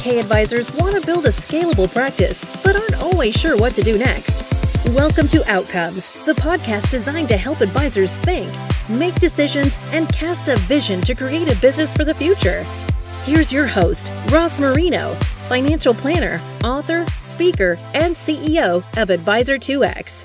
401k advisors want to build a scalable practice, but aren't always sure what to do next. Welcome to Outcomes, the podcast designed to help advisors think, make decisions, and cast a vision to create a business for the future. Here's your host, Marino, financial planner, author, speaker, and CEO of Advisor2X.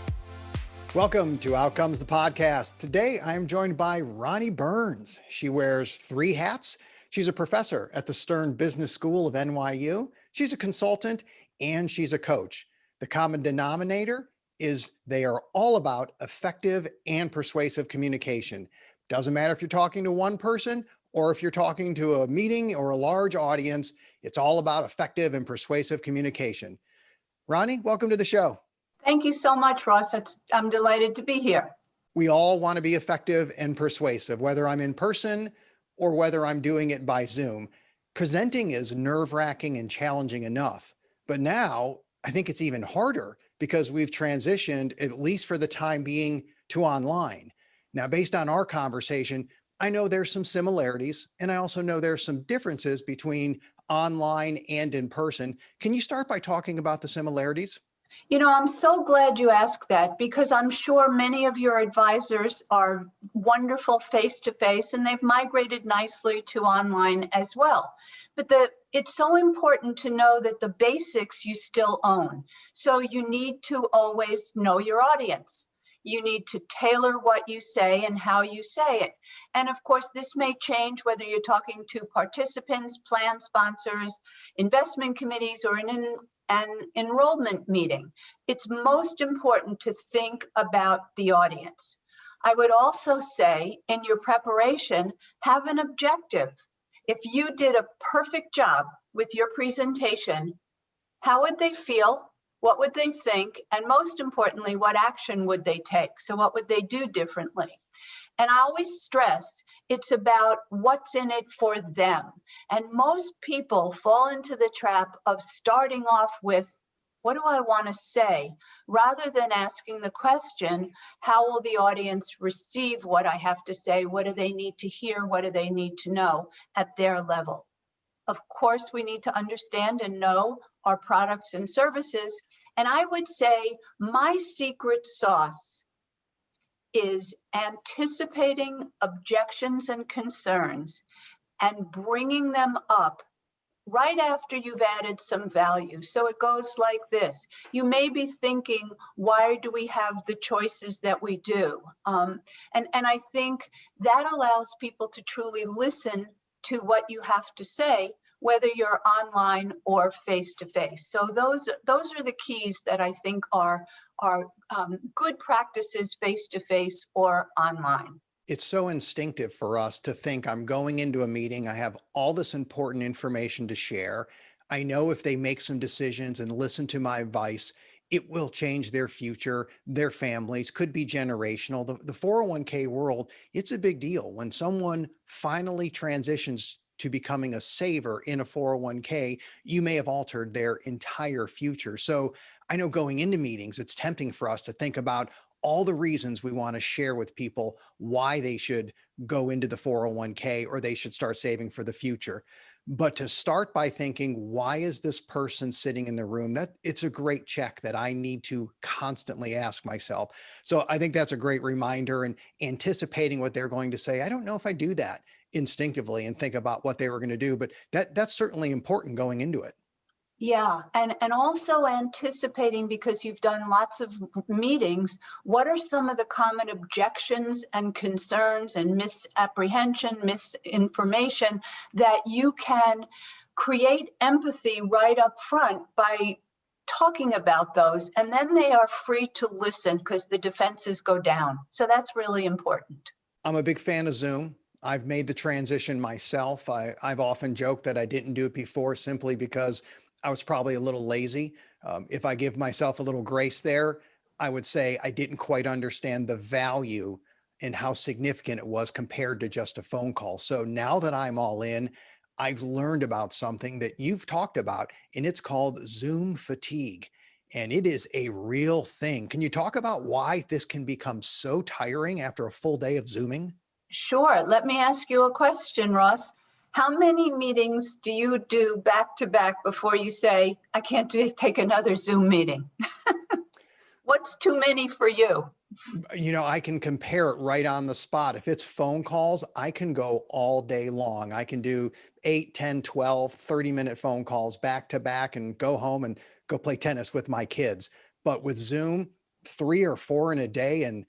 Welcome to Outcomes, the podcast. Today, I am joined by Ronni Burns. She wears 3 hats. She's a professor at the Stern Business School of NYU. She's a consultant and she's a coach. The common denominator is they are all about effective and persuasive communication. Doesn't matter if you're talking to one person or if you're talking to a meeting or a large audience, it's all about effective and persuasive communication. Ronni, welcome to the show. Thank you so much, Ross. I'm delighted to be here. We all want to be effective and persuasive, whether I'm in person or whether I'm doing it by Zoom. Presenting is nerve-wracking and challenging enough, but now I think it's even harder because we've transitioned, at least for the time being, to online. Now, based on our conversation, I know there's some similarities, and I also know there's some differences between online and in person. Can you start by talking about the similarities? You know, I'm so glad you asked that because I'm sure many of your advisors are wonderful face-to-face and they've migrated nicely to online as well. But it's so important to know that the basics you still own. So you need to always know your audience. You need to tailor what you say and how you say it. And of course, this may change whether you're talking to participants, plan sponsors, investment committees, or an enrollment meeting. It's most important to think about the audience. I would also say in your preparation, have an objective. If you did a perfect job with your presentation, how would they feel? What would they think? And most importantly, what action would they take? So what would they do differently? And I always stress it's about what's in it for them. And most people fall into the trap of starting off with, what do I want to say? Rather than asking the question, how will the audience receive what I have to say? What do they need to hear? What do they need to know at their level? Of course, we need to understand and know our products and services. And I would say my secret sauce is anticipating objections and concerns and bringing them up right after you've added some value. So it goes like this. You may be thinking, why do we have the choices that we do? And I think that allows people to truly listen to what you have to say, whether you're online or face-to-face. So those are the keys that I think are good practices face-to-face or online. It's so instinctive for us to think I'm going into a meeting, I have all this important information to share. I know if they make some decisions and listen to my advice, it will change their future, their families, could be generational. The 401k world, it's a big deal. When someone finally transitions to becoming a saver in a 401k, you may have altered their entire future. So I know going into meetings, it's tempting for us to think about all the reasons we want to share with people why they should go into the 401k or they should start saving for the future. But to start by thinking, why is this person sitting in the room? That it's a great check that I need to constantly ask myself. So I think that's a great reminder, and anticipating what they're going to say. I don't know if I do that instinctively and think about what they were going to do, but that's certainly important going into it. Yeah, and also anticipating, because you've done lots of meetings, what are some of the common objections and concerns and misapprehension, misinformation that you can create empathy right up front by talking about those, and then they are free to listen because the defenses go down. So that's really important. I'm a big fan of Zoom. I've made the transition myself. I've often joked that I didn't do it before simply because I was probably a little lazy. If I give myself a little grace there, I would say I didn't quite understand the value and how significant it was compared to just a phone call. So now that I'm all in, I've learned about something that you've talked about, and it's called Zoom fatigue. And it is a real thing. Can you talk about why this can become so tiring after a full day of Zooming? Sure. Let me ask you a question, Ross. How many meetings do you do back to back before you say, I can't take another Zoom meeting? What's too many for you? I can compare it right on the spot. If it's phone calls, I can go all day long. I can do 8, 10, 12, 30-minute phone calls back to back and go home and go play tennis with my kids. But with Zoom, 3 or 4 in a day, and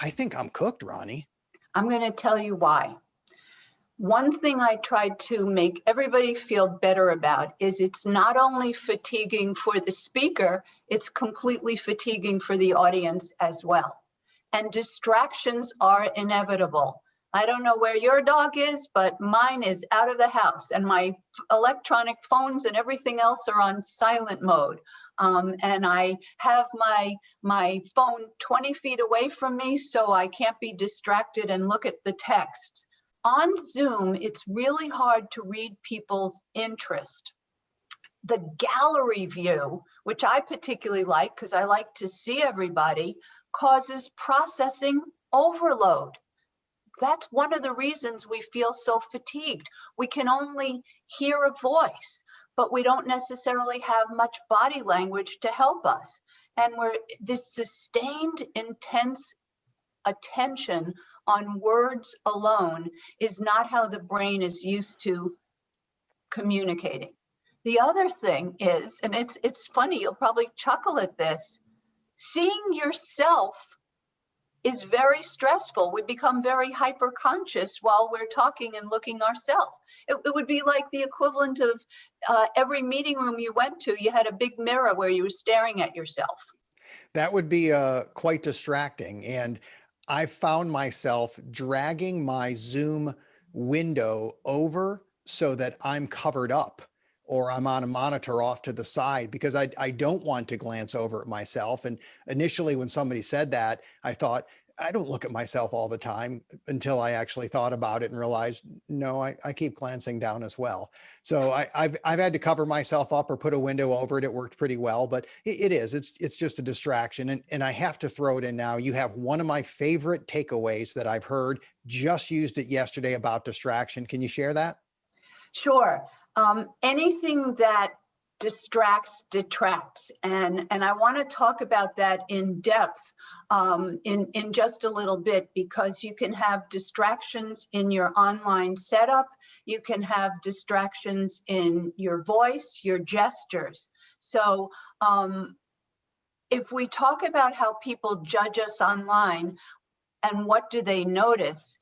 I think I'm cooked, Ronni. I'm going to tell you why. One thing I tried to make everybody feel better about is it's not only fatiguing for the speaker, it's completely fatiguing for the audience as well. And distractions are inevitable. I don't know where your dog is, but mine is out of the house, and my electronic phones and everything else are on silent mode. And I have my phone 20 feet away from me, so I can't be distracted and look at the texts. On Zoom, it's really hard to read people's interest. The gallery view, which I particularly like because I like to see everybody, causes processing overload. That's one of the reasons we feel so fatigued. We can only hear a voice, but we don't necessarily have much body language to help us. And this sustained, intense attention on words alone is not how the brain is used to communicating. The other thing is, and it's funny, you'll probably chuckle at this, seeing yourself is very stressful. We become very hyper-conscious while we're talking and looking ourselves. It would be like the equivalent of every meeting room you went to, you had a big mirror where you were staring at yourself. That would be quite distracting. And I found myself dragging my Zoom window over so that I'm covered up, or I'm on a monitor off to the side, because I don't want to glance over at myself. And initially when somebody said that, I thought, I don't look at myself all the time, until I actually thought about it and realized, no, I keep glancing down as well. So I've had to cover myself up or put a window over it. It worked pretty well, but it's just a distraction. And I have to throw it in now. You have one of my favorite takeaways that I've heard, just used it yesterday, about distraction. Can you share that? Sure. Anything that distracts detracts, and I want to talk about that in depth in just a little bit, because you can have distractions in your online setup, you can have distractions in your voice, your gestures. So if we talk about how people judge us online and what do they notice,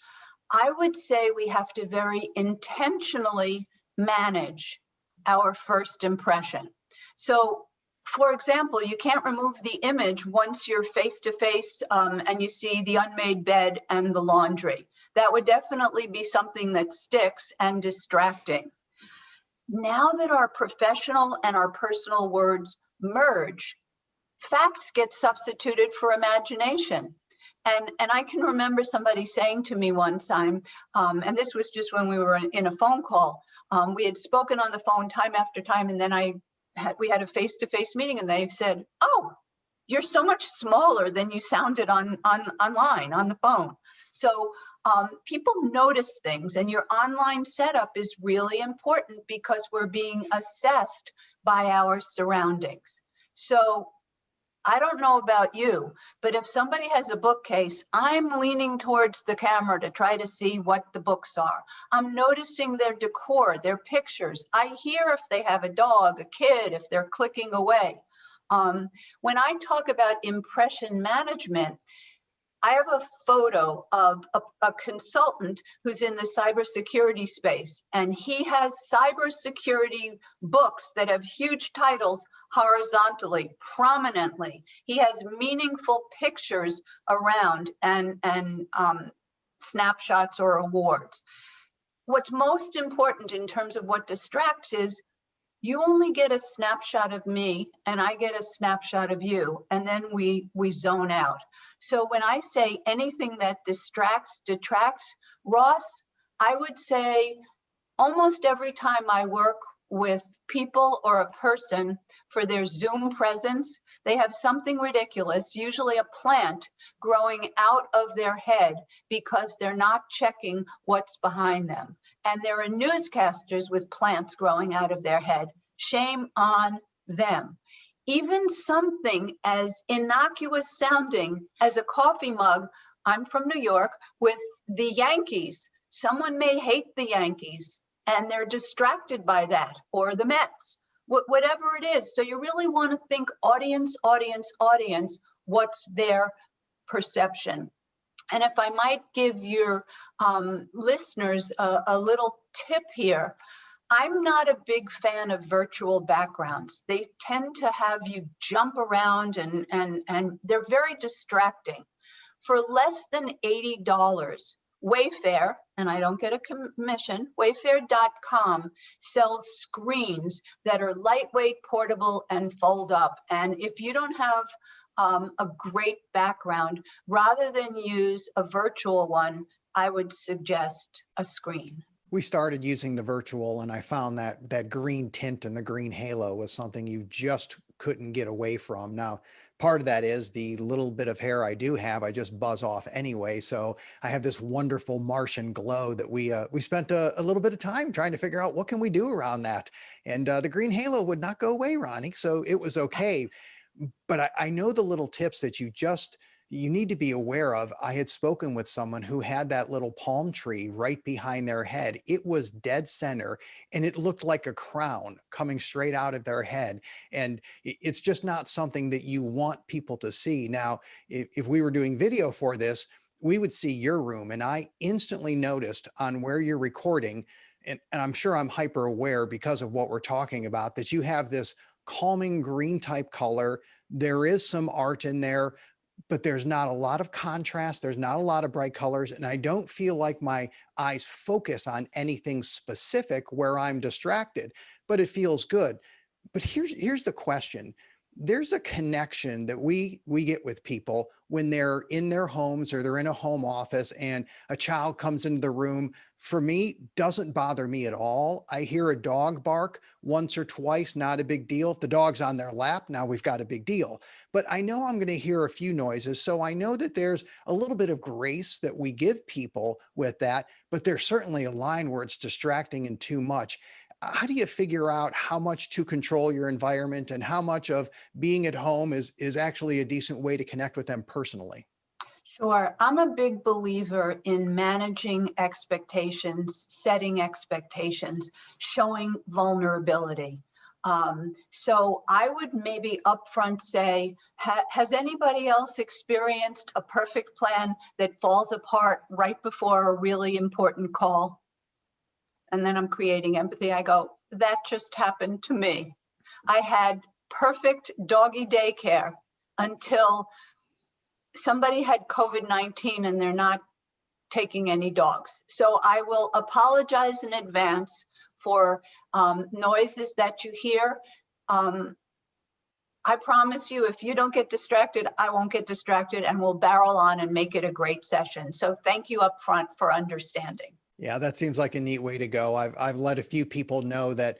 I would say we have to very intentionally manage our first impression. So, for example, you can't remove the image once you're face to face and you see the unmade bed and the laundry. That would definitely be something that sticks and distracting. Now that our professional and our personal words merge, facts get substituted for imagination. And I can remember somebody saying to me one time, and this was just when we were in a phone call, we had spoken on the phone time after time, and then we had a face-to-face meeting, and they said, "Oh, you're so much smaller than you sounded online on the phone." So people notice things, and your online setup is really important because we're being assessed by our surroundings. So I don't know about you, but if somebody has a bookcase, I'm leaning towards the camera to try to see what the books are. I'm noticing their decor, their pictures. I hear if they have a dog, a kid, if they're clicking away. When I talk about impression management, I have a photo of a consultant who's in the cybersecurity space, and he has cybersecurity books that have huge titles horizontally, prominently. He has meaningful pictures around and snapshots or awards. What's most important in terms of what distracts is you only get a snapshot of me and I get a snapshot of you, and then we zone out. So when I say anything that distracts, detracts, Ross, I would say almost every time I work with people or a person for their Zoom presence, they have something ridiculous, usually a plant growing out of their head because they're not checking what's behind them. and there are newscasters with plants growing out of their head. Shame on them. Even something as innocuous sounding as a coffee mug, I'm from New York, with the Yankees. Someone may hate the Yankees and they're distracted by that, or the Mets, whatever it is. So you really want to think audience, audience, audience, what's their perception? And if I might give your listeners a little tip here, I'm not a big fan of virtual backgrounds. They tend to have you jump around and they're very distracting. For less than $80, Wayfair, and I don't get a commission, Wayfair.com sells screens that are lightweight, portable, and fold up. And if you don't have a great background, rather than use a virtual one, I would suggest a screen. We started using the virtual, and I found that green tint and the green halo was something you just couldn't get away from. Now, part of that is the little bit of hair I do have, I just buzz off anyway. So I have this wonderful Martian glow that we spent a little bit of time trying to figure out what can we do around that. And the green halo would not go away, Ronni. So it was okay. But I know the little tips that you need to be aware of. I had spoken with someone who had that little palm tree right behind their head. It was dead center and it looked like a crown coming straight out of their head. And it's just not something that you want people to see. Now, if we were doing video for this, we would see your room, and I instantly noticed on where you're recording, and I'm sure I'm hyper aware because of what we're talking about, that you have this calming green type color. There is some art in there, but there's not a lot of contrast. There's not a lot of bright colors. And I don't feel like my eyes focus on anything specific where I'm distracted, but it feels good. But here's the question. There's a connection that we get with people when they're in their homes or they're in a home office and a child comes into the room. For me, doesn't bother me at all. I hear a dog bark once or twice, not a big deal. If the dog's on their lap, now we've got a big deal. But I know I'm going to hear a few noises. So I know that there's a little bit of grace that we give people with that, but there's certainly a line where it's distracting and too much. How do you figure out how much to control your environment and how much of being at home is actually a decent way to connect with them personally? Sure. I'm a big believer in managing expectations, setting expectations, showing vulnerability. So I would maybe upfront say, has anybody else experienced a perfect plan that falls apart right before a really important call? And then I'm creating empathy. I go, that just happened to me. I had perfect doggy daycare until somebody had COVID-19 and they're not taking any dogs. So I will apologize in advance for noises that you hear. I promise you, if you don't get distracted, I won't get distracted, and we'll barrel on and make it a great session. So thank you up front for understanding. Yeah, that seems like a neat way to go. I've let a few people know that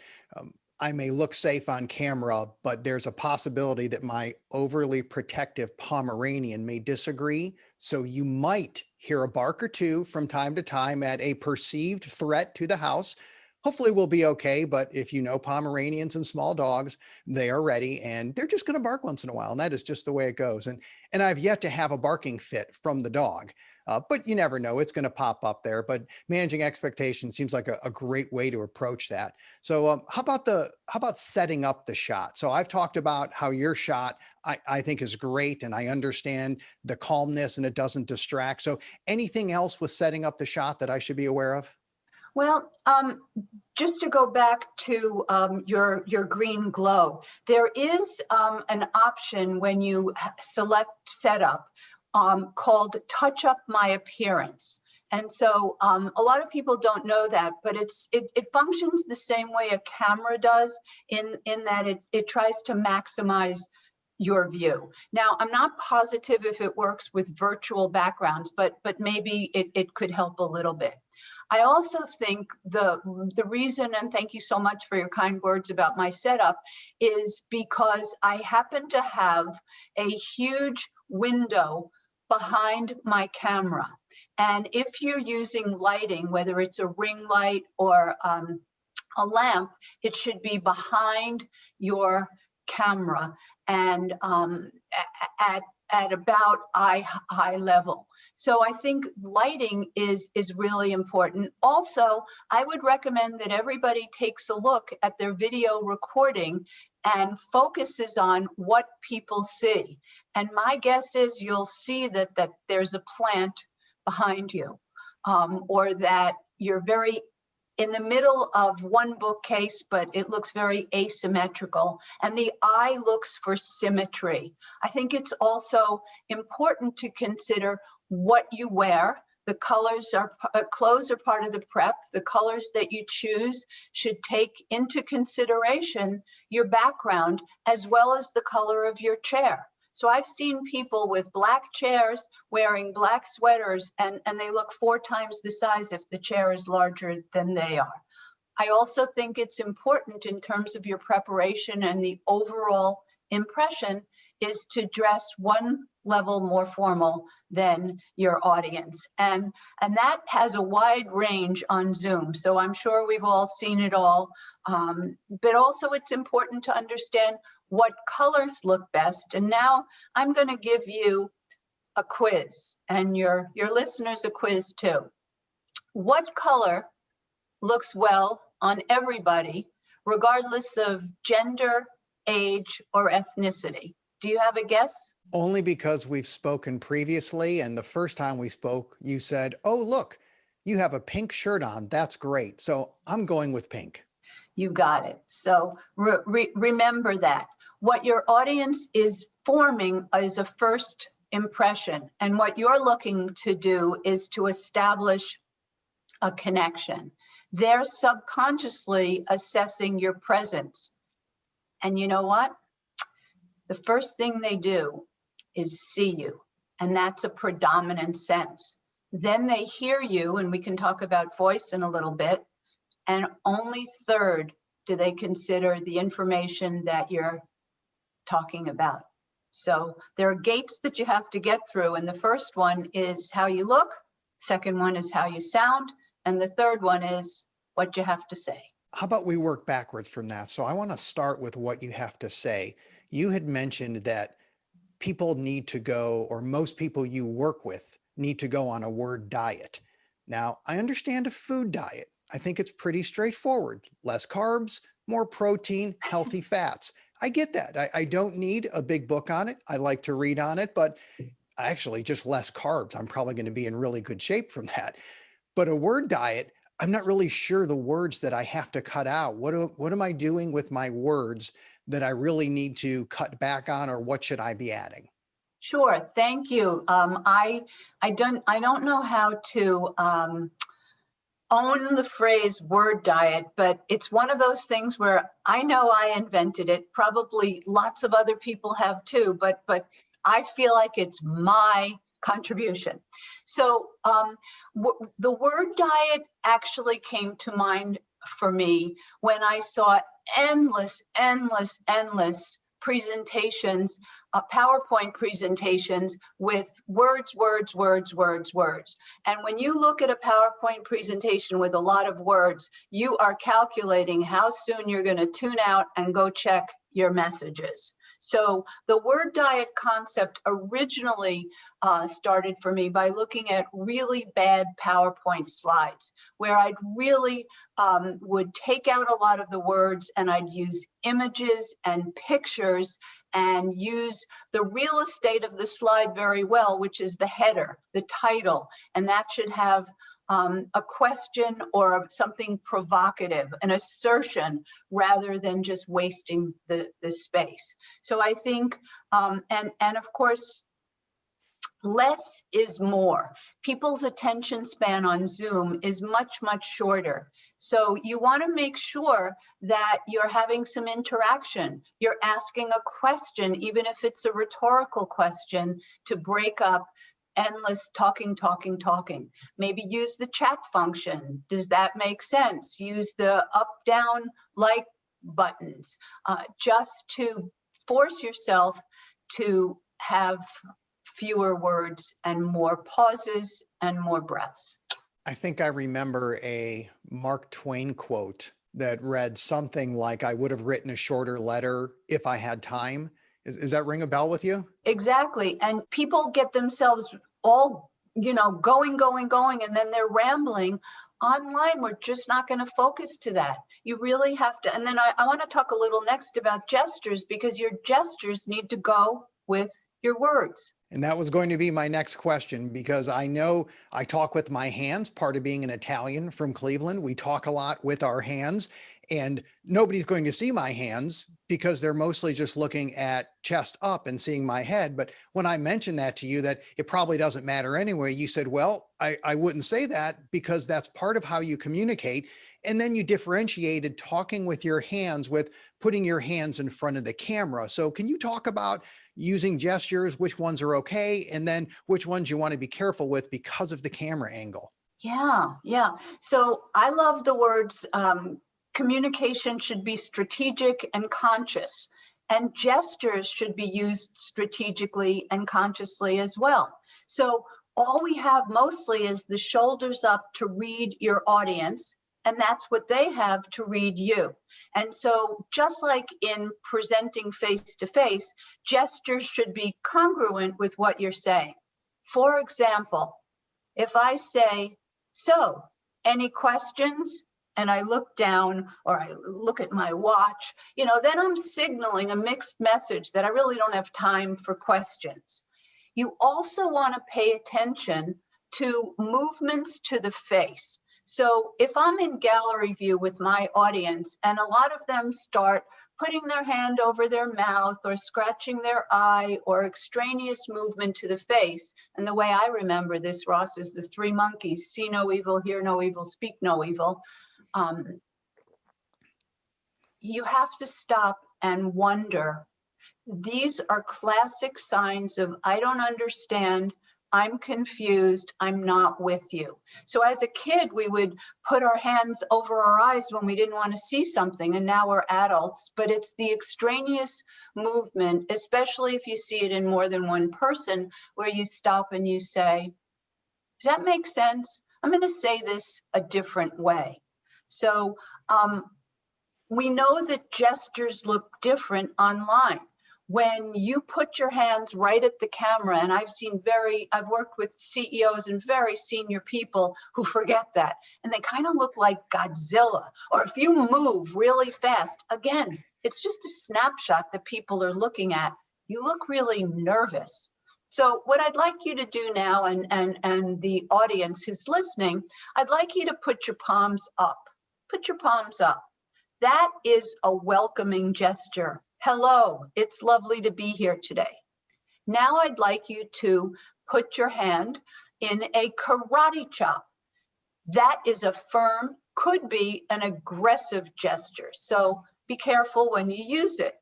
I may look safe on camera, but there's a possibility that my overly protective Pomeranian may disagree. So you might hear a bark or two from time to time at a perceived threat to the house. Hopefully we'll be okay, but if you know Pomeranians and small dogs, they are ready and they're just going to bark once in a while, and that is just the way it goes. And I've yet to have a barking fit from the dog. But you never know, it's going to pop up there. But managing expectations seems like a great way to approach that. So how about setting up the shot? So I've talked about how your shot I think is great, and I understand the calmness and it doesn't distract. So anything else with setting up the shot that I should be aware of? Well, just to go back to your green glow, there is an option when you select setup called Touch Up My Appearance. And so a lot of people don't know that, but it functions the same way a camera does in that it tries to maximize your view. Now, I'm not positive if it works with virtual backgrounds, but maybe it could help a little bit. I also think the reason, and thank you so much for your kind words about my setup, is because I happen to have a huge window behind my camera. And if you're using lighting, whether it's a ring light or a lamp, it should be behind your camera and at about eye level. So I think lighting is really important. Also, I would recommend that everybody takes a look at their video recording and focuses on what people see. And my guess is you'll see that there's a plant behind you, or that you're very in the middle of one bookcase, but it looks very asymmetrical, and the eye looks for symmetry. I think it's also important to consider what you wear. The colors clothes are part of the prep. The colors that you choose should take into consideration your background as well as the color of your chair. So I've seen people with black chairs wearing black sweaters, and they look 4 times the size if the chair is larger than they are. I also think it's important in terms of your preparation and the overall impression is to dress one level more formal than your audience. And that has a wide range on Zoom. So I'm sure we've all seen it all. But also it's important to understand what colors look best. And now I'm going to give you a quiz, and your listeners a quiz too. What color looks well on everybody, regardless of gender, age, or ethnicity? Do you have a guess? Only because we've spoken previously, and the first time we spoke, you said, oh, look, you have a pink shirt on. That's great. So I'm going with pink. You got it. So remember that. What your audience is forming is a first impression. And what you're looking to do is to establish a connection. They're subconsciously assessing your presence. And you know what? The first thing they do is see you. And that's a predominant sense. Then they hear you, and we can talk about voice in a little bit. And only third do they consider the information that you're talking about. So there are gates that you have to get through. And the first one is how you look. Second one is how you sound. And the third one is what you have to say. How about we work backwards from that? So I want to start with what you have to say. You had mentioned that people need to go, or most people you work with need to go on a word diet. Now, I understand a food diet. I think it's pretty straightforward. Less carbs, more protein, healthy fats. I get that. I don't need a big book on it. I like to read on it, but actually just less carbs. I'm probably going to be in really good shape from that. But a word diet, I'm not really sure the words that I have to cut out. What am I doing with my words that I really need to cut back on, or what should I be adding? Sure, thank you. I don't know how to own the phrase word diet, but it's one of those things where I know I invented it. Probably lots of other people have too, but I feel like it's my contribution. So the word diet actually came to mind for me when I saw endless presentations, PowerPoint presentations with words. And when you look at a PowerPoint presentation with a lot of words, you are calculating how soon you're going to tune out and go check your messages. So the word diet concept originally started for me by looking at really bad PowerPoint slides where I'd really would take out a lot of the words and I'd use images and pictures and use the real estate of the slide very well, which is the header, the title, and that should have a question or something provocative, an assertion, rather than just wasting the space. So I think, and of course, less is more. People's attention span on Zoom is much shorter. So you want to make sure that you're having some interaction. You're asking a question, even if it's a rhetorical question, to break up endless talking. Maybe use the chat function. Does that make sense? Use the up, down, like buttons, just to force yourself to have fewer words and more pauses and more breaths. I think I remember a Mark Twain quote that read something like, I would have written a shorter letter if I had time. Is that ring a bell with you? Exactly. And people get themselves all, going, and then they're rambling. Online, we're just not going to focus to that. You really have to. And then I want to talk a little next about gestures, because your gestures need to go with your words. And that was going to be my next question, because I know I talk with my hands, part of being an Italian from Cleveland. We talk a lot with our hands, and nobody's going to see my hands because they're mostly just looking at chest up and seeing my head. But when I mentioned that to you, that it probably doesn't matter anyway, you said, well, I wouldn't say that because that's part of how you communicate. And then you differentiated talking with your hands with putting your hands in front of the camera. So can you talk about using gestures, which ones are okay, and then which ones you want to be careful with because of the camera angle? Yeah. So I love the words, communication should be strategic and conscious, and gestures should be used strategically and consciously as well. So all we have mostly is the shoulders up to read your audience, and that's what they have to read you. And so just like in presenting face to face, gestures should be congruent with what you're saying. For example, if I say, so any questions? And I look down or I look at my watch, then I'm signaling a mixed message that I really don't have time for questions. You also want to pay attention to movements to the face. So if I'm in gallery view with my audience and a lot of them start putting their hand over their mouth or scratching their eye or extraneous movement to the face, and the way I remember this, Ross, is the three monkeys: see no evil, hear no evil, speak no evil. You have to stop and wonder. These are classic signs of, I don't understand, I'm confused, I'm not with you. So as a kid, we would put our hands over our eyes when we didn't want to see something, and now we're adults, but it's the extraneous movement, especially if you see it in more than one person, where you stop and you say, does that make sense? I'm going to say this a different way. So we know that gestures look different online. When you put your hands right at the camera, and I've worked with CEOs and very senior people who forget that, and they kind of look like Godzilla. Or if you move really fast, again, it's just a snapshot that people are looking at. You look really nervous. So what I'd like you to do now, and the audience who's listening, I'd like you to put your palms up. Put your palms up. That is a welcoming gesture. Hello, it's lovely to be here today. Now I'd like you to put your hand in a karate chop. That is a firm, could be an aggressive gesture. So be careful when you use it.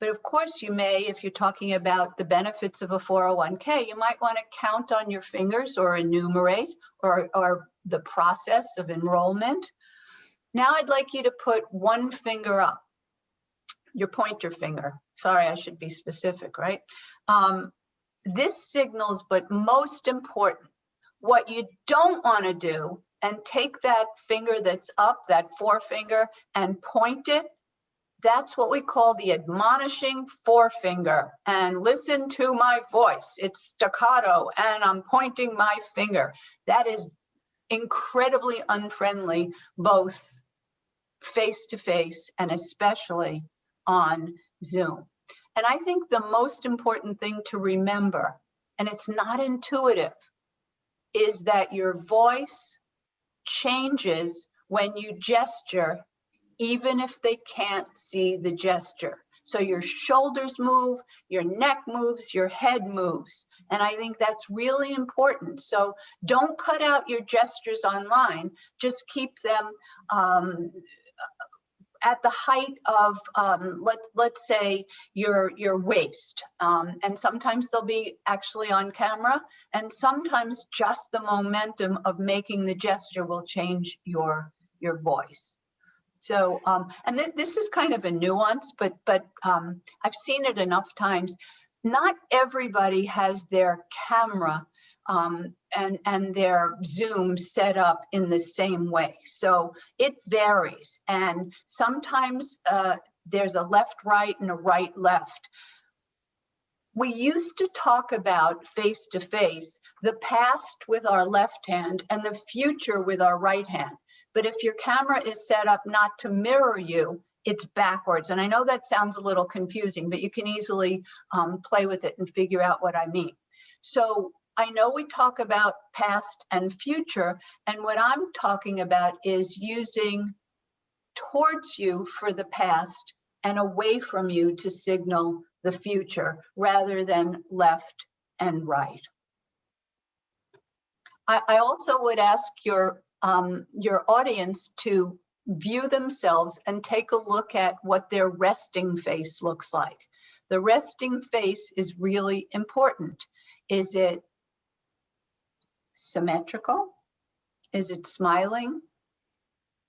But of course you may, if you're talking about the benefits of a 401k, you might want to count on your fingers or enumerate or the process of enrollment. Now I'd like you to put one finger up, your pointer finger. Sorry, I should be specific, right? This signals, but most important, what you don't want to do, and take that finger that's up, that forefinger, and point it. That's what we call the admonishing forefinger. And listen to my voice. It's staccato, and I'm pointing my finger. That is incredibly unfriendly, both face-to-face and especially on Zoom. And I think the most important thing to remember, and it's not intuitive, is that your voice changes when you gesture, even if they can't see the gesture. So your shoulders move, your neck moves, your head moves. And I think that's really important. So don't cut out your gestures online, just keep them at the height of, let's say, your waist. And sometimes they'll be actually on camera, and sometimes just the momentum of making the gesture will change your voice. So, and this is kind of a nuance, but I've seen it enough times. Not everybody has their camera and their Zoom set up in the same way. So it varies. And sometimes there's a left-right and a right-left. We used to talk about face-to-face, the past with our left hand and the future with our right hand. But if your camera is set up not to mirror you, it's backwards. And I know that sounds a little confusing, but you can easily play with it and figure out what I mean. So I know we talk about past and future, and what I'm talking about is using towards you for the past and away from you to signal the future rather than left and right. I also would ask your audience to view themselves and take a look at what their resting face looks like. The resting face is really important. Is it symmetrical? Is it smiling?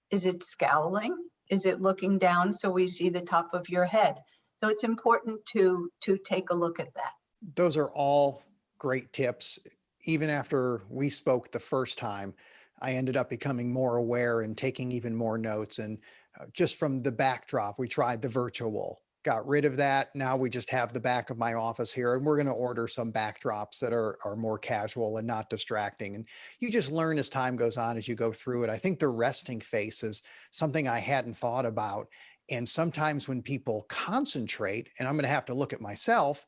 Is it scowling? Is it looking down so we see the top of your head? So it's important to take a look at that. Those are all great tips. Even after we spoke the first time, I ended up becoming more aware and taking even more notes. And just from the backdrop, we tried the virtual, got rid of that. Now we just have the back of my office here, and we're going to order some backdrops that are more casual and not distracting. And you just learn as time goes on, as you go through it. I think the resting face is something I hadn't thought about. And sometimes when people concentrate, and I'm going to have to look at myself,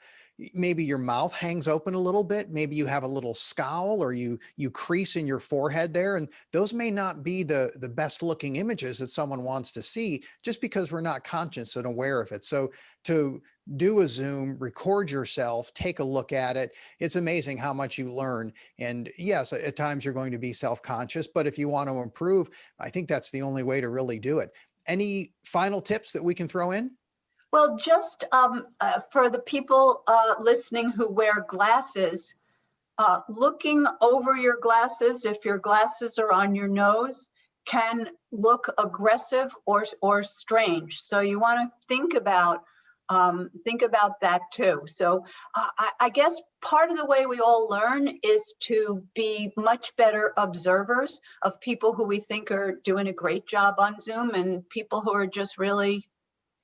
maybe your mouth hangs open a little bit. Maybe you have a little scowl, or you crease in your forehead there. And those may not be the best looking images that someone wants to see, just because we're not conscious and aware of it. So to do a Zoom, record yourself, take a look at it. It's amazing how much you learn. And yes, at times you're going to be self-conscious, but if you want to improve, I think that's the only way to really do it. Any final tips that we can throw in? Well, just for the people listening who wear glasses, looking over your glasses, if your glasses are on your nose, can look aggressive or strange. So you want to think about that too. So I guess part of the way we all learn is to be much better observers of people who we think are doing a great job on Zoom and people who are just really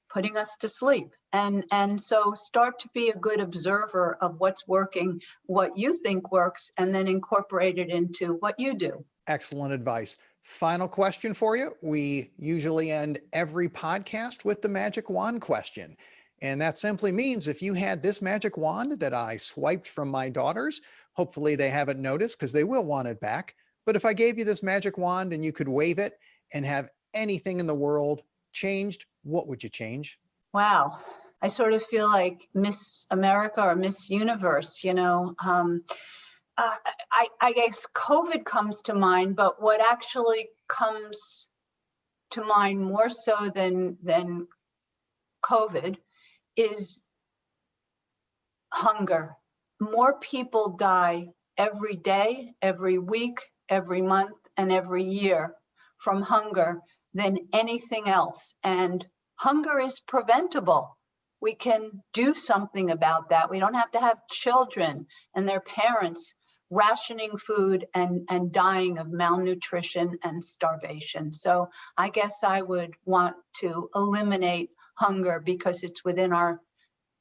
putting us to sleep. And so start to be a good observer of what's working, what you think works, and then incorporate it into what you do. Excellent advice. Final question for you. We usually end every podcast with the magic wand question. And that simply means if you had this magic wand that I swiped from my daughters, hopefully they haven't noticed because they will want it back. But if I gave you this magic wand and you could wave it and have anything in the world changed, what would you change? Wow. I sort of feel like Miss America or Miss Universe, you know. I guess COVID comes to mind, but what actually comes to mind more so than COVID is hunger. More people die every day, every week, every month, and every year from hunger than anything else. And hunger is preventable. We can do something about that. We don't have to have children and their parents rationing food and dying of malnutrition and starvation. So I guess I would want to eliminate hunger because it's within our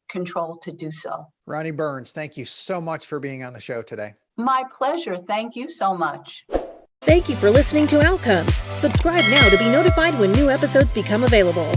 control to do so. Ronni Burns, thank you so much for being on the show today. My pleasure. Thank you so much. Thank you for listening to Outcomes. Subscribe now to be notified when new episodes become available.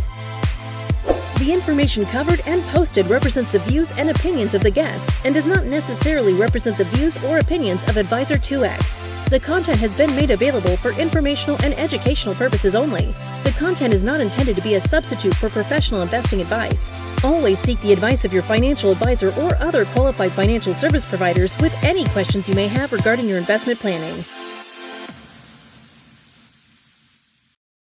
The information covered and posted represents the views and opinions of the guest and does not necessarily represent the views or opinions of Advisor 2X. The content has been made available for informational and educational purposes only. The content is not intended to be a substitute for professional investing advice. Always seek the advice of your financial advisor or other qualified financial service providers with any questions you may have regarding your investment planning.